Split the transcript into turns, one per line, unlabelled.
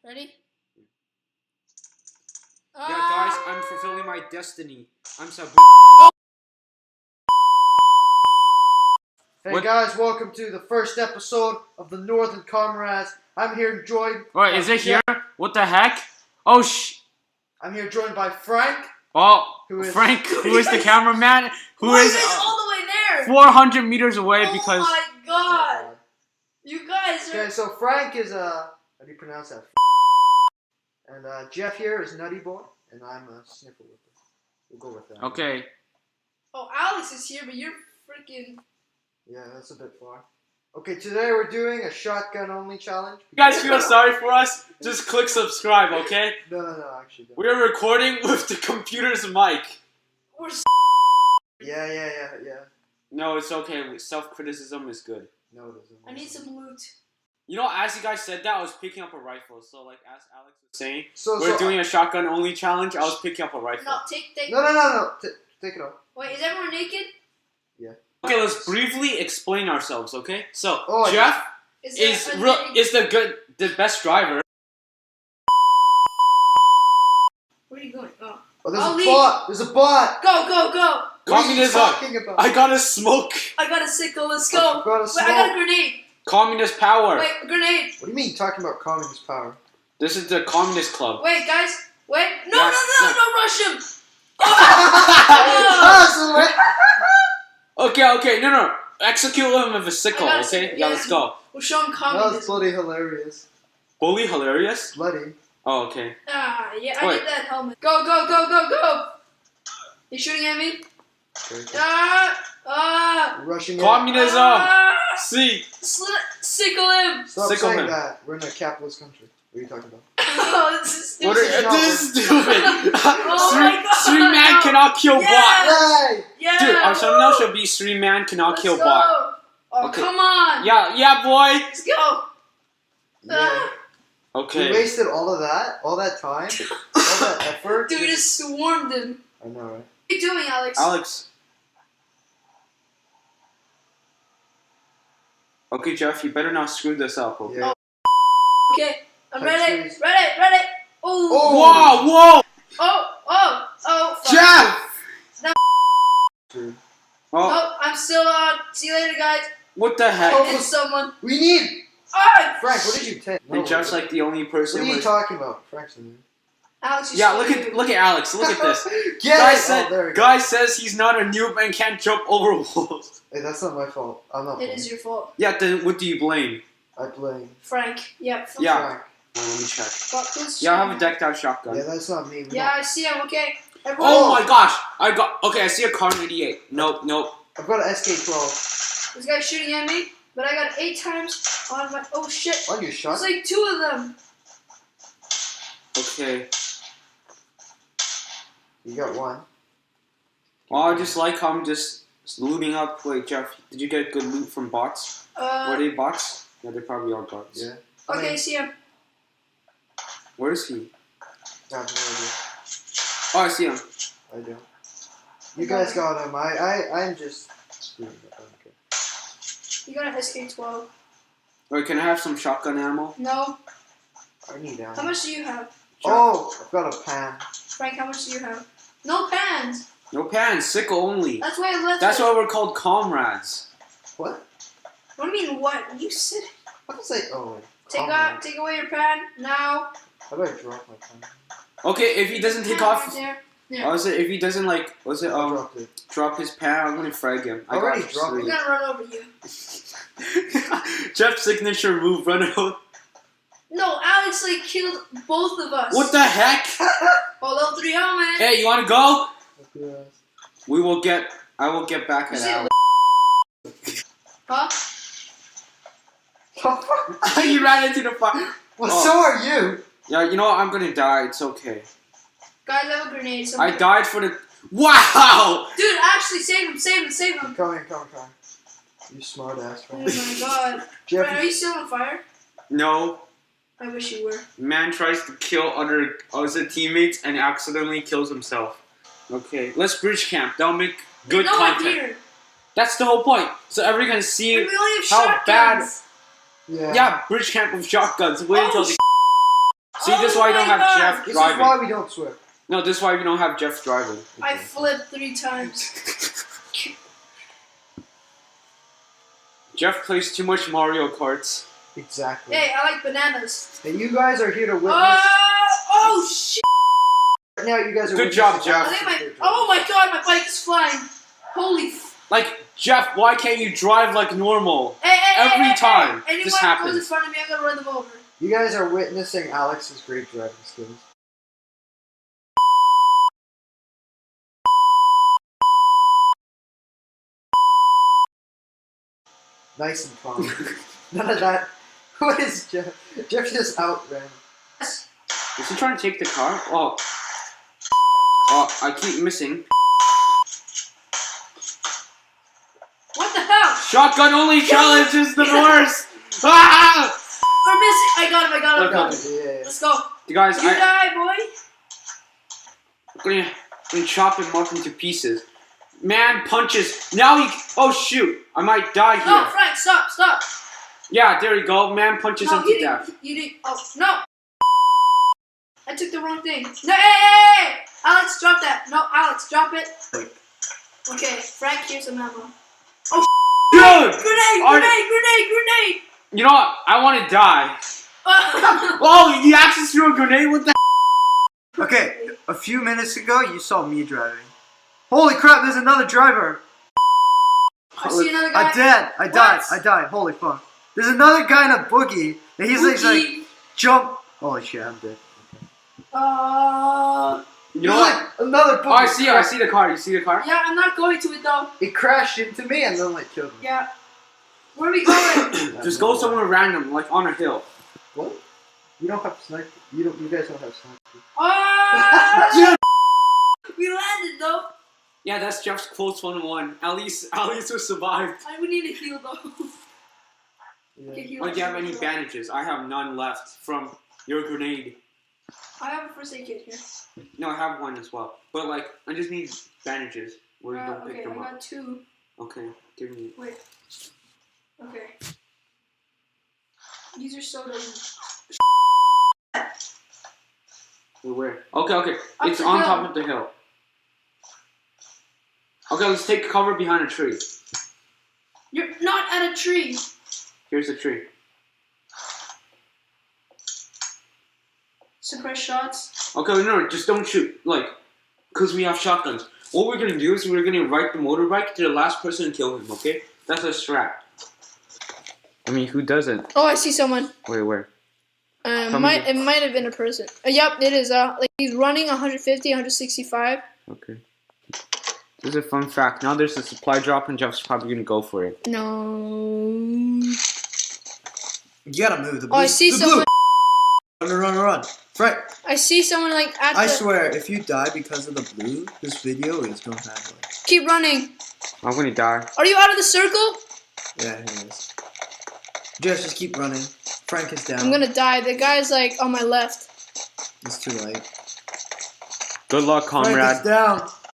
Ready?
Yeah, guys, I'm fulfilling my destiny. I'm Sabu.
Hey guys, welcome to the first episode of the Northern Comrades. I'm here joined.
Wait, is it here? What the heck? Oh
I'm here joined by Frank.
Oh,
Frank,
who is the cameraman? Who is
all the way there?
400 meters away because.
Oh my god! You guys are.
Okay, so Frank is how do you pronounce that? And Jeff here is Nutty Boy, and I'm Sniffle with it. We'll go with that.
Okay.
Oh, Alex is here, but you're freaking.
Yeah, that's a bit far. Okay, today we're doing a shotgun only challenge.
You guys feel sorry for us? Just click subscribe, okay?
No, actually don't.
We're recording with the computer's mic.
We're.
Yeah.
No, it's okay. Self-criticism is good.
No, it isn't.
I need some loot.
You know, as you guys said that, I was picking up a rifle. So, like, as Alex was saying,
So
we're doing a shotgun only challenge. I was picking up a rifle.
No, take.
No. Take it off.
Wait, is everyone naked?
Yeah.
Okay, let's briefly explain ourselves, okay? So,
Oh,
Jeff
Is
the best driver.
Where are you going? Oh.
Oh, there's
I'll
a
leave.
bot! There's a bot!
Go!
What are you
Communism.
talking about?
I got a smoke.
I got a sickle. Let's go.
Got a
Wait,
smoke.
I got a grenade.
Communist power.
Wait, a grenade.
What do you mean talking about communist power?
This is the communist club.
Wait, guys. Wait. No,
Yeah,
don't rush him.
Okay, no. Execute him with a sickle,
I got a
okay?
sickle,
Yeah,
yeah.
let's go.
We'll show him
That was
communism.
bloody hilarious.
Bully hilarious?
Bloody.
Oh, okay.
Ah, yeah, I
Wait.
need that helmet. Go. He's shooting at me.
Rushing in.
Communism! See!
Sickle him.
Stop
Sickle
saying
him.
that. We're in a capitalist country. What are you talking about?
Oh, this is stupid.
What are this is stupid!
Oh my God.
Three man cannot kill
Yeah.
bot!
Hey!
Yeah.
Dude, our thumbnail
woo.
should be 3 man cannot
Let's
kill
go.
bot.
Oh,
Okay.
come on.
Yeah, boy!
Let's go.
Yeah. We
Okay.
wasted all of that time, all that effort.
Dude, we just swarmed him.
I know, right?
What are you doing, Alex?
Alex. Okay, Jeff, you better not screw this up, okay?
Yeah.
Okay, I'm
Touch
ready.
these.
Ready. Oh.
Whoa!
Oh. Fuck.
Jeff!
Dude.
Oh,
Nope, I'm still on. See you later, guys.
what the heck?
I hit someone.
We need
Ah!
Frank. What did you take?
And Jeff's like the only person
What are you
with...
talking about, Frank's in
Alex, you
Yeah,
stupid.
look at Alex. Look at this.
Get
Guy
it!
said,
Oh, there we go.
guy says he's not a noob and can't jump over walls.
Hey, that's not my fault. I'm not.
It
playing.
is your fault,
Yeah, then what do you blame?
I blame
Frank. Yeah.
Yeah.
Frank.
Let me check.
Fuck, who's
Yeah, I have a
shooting?
decked out shotgun.
Yeah, that's not me.
Yeah, I see him. Okay. Everyone.
Oh my gosh! Okay, I see a car 88. Nope.
I've got an SK-12.
This guy's shooting at me, but I got 8 times on my. Oh shit!
On your shot.
There's like 2 of them.
Okay.
You got one.
Well, I just like how I'm just looting up. Wait, Jeff, did you get good loot from bots? Were they bots? Yeah, they probably are bots.
Yeah.
Okay, see him.
Where is he?
I have no idea.
Oh, I see him.
I don't. You guys got him. I'm just screwing up. I don't care.
You got an SK-12.
Wait, can I have some shotgun ammo?
No.
I need ammo.
How much do you have?
Oh, I've got a pan.
Frank, how much do you have? No pans.
No pans, sickle only.
That's why I left.
That's
it.
why we're called comrades.
What?
What do you mean? What? You said.
How does I? Oh, wait.
Take away your pan now.
How do I drop my pan?
Okay, if he doesn't take
Pan
off,
right there. Yeah.
what was it? If he doesn't I
dropped it.
drop his pan, I'm gonna frag him.
I already
got
dropped
We're
three.
gonna run over you.
Jeff's signature move, run out.
No, Alex like killed both of us.
What the heck?
Oh, level 3 helmet.
Hey, you wanna go?
Yes.
I will get back
You
at
say
Alex.
Huh?
You ran into the fire.
Well,
Oh.
so are you.
Yeah, you know what? I'm gonna die. It's okay.
Guys, I have a grenade.
I died for the. Wow!
Dude, actually, save him.
Come here. You smart ass,
Oh
Frank.
my god.
Jeff,
Frank, are you still on fire?
No.
I wish you were.
Man tries to kill other teammates and accidentally kills himself. Okay, let's bridge camp. That'll make good
no
content.
One here.
That's the whole point. So everyone can see
And we only have
how
shotguns.
bad.
yeah.
Yeah, bridge camp with shotguns. Wait until the. See, this is why you don't have Jeff
This
driving.
is why we don't swim.
No, this is why we don't have Jeff driving.
I flipped 3 times.
Jeff plays too much Mario Karts.
Exactly.
Hey, I like bananas.
And you guys are here to witness.
Oh shit!
Right now, you guys are.
Good job,
witnessing
Jeff.
I think oh my god, my bike is flying. Holy f...
Like, Jeff, why can't you drive like normal?
Hey,
Every time
Anyone
this
goes in
happens.
front of me, I'm gonna run them over.
You guys are witnessing Alex's great driving skills. Nice and calm. None of that. What is Jeff? Jeff just outran.
Yes.
Is he trying to take the car? Oh. Oh, I keep missing.
What the hell?
Shotgun only challenge is the worst! Ah!
We're missing. I got him, I got him.
Okay.
Yeah.
Let's go.
You guys,
You die, boy.
I'm gonna chop him up into pieces. Man punches. Now he. Oh shoot! I might die here.
No, Frank, stop.
Yeah, there you go. Man punches him to death.
You didn't. Oh, no. I took the wrong thing. No, hey! Alex, drop that. No, Alex, drop it. Okay, Frank, here's some ammo. Oh,
Dude!
Grenade!
You know what? I want to die. Oh, you actually threw a grenade with that?
Okay, a few minutes ago, you saw me driving. Holy crap! There's another driver.
I see another guy.
I died. Holy fuck! There's another guy in a boogie, and he's like jump. Holy shit! I'm dead.
You know what?
Another boogie.
Oh, I see the car. You see the car?
Yeah, I'm not going to it though.
It crashed into me and then like killed me.
Yeah. Where are we going?
Just go somewhere random, like on a hill.
What? You don't have sniper. You guys don't have sniper.
Oh! We landed though.
Yeah, that's Jeff's close 1-1. At least we survived.
I would need a heal though.
Yeah.
Okay, heal.
Do you have any bandages? I have none left from your grenade.
I have a first aid kit here.
No, I have one as well. But like, I just need bandages where you don't
Okay,
pick them
I
up.
got 2.
Okay, give me.
Wait. Okay. These are so dirty.
Where? Okay.
Up
It's
the
on
hill.
top of the hill. Okay, let's take cover behind a tree.
You're not at a tree.
Here's the tree.
Suppress shots.
Okay, no, just don't shoot. Like, because we have shotguns. What we're gonna do is we're gonna ride the motorbike to the last person and kill him, okay? That's a strat. I mean, who doesn't?
Oh, I see someone.
Wait, where?
It might have been a person. Yep, it is. Like he's running 150, 165.
Okay. This is a fun fact. Now there's a supply drop and Jeff's probably gonna go for it.
No.
You gotta move the blue.
Oh, I see someone.
Run. Frank,
I see someone like at
I
the.
swear, if you die because of the blue, this video is gonna have like.
Keep running.
I'm gonna die.
Are you out of the circle?
Yeah, he is. Just keep running. Frank is down.
I'm gonna die. The guy's like on my left.
It's too late.
Good luck,
Frank
comrade.
is down.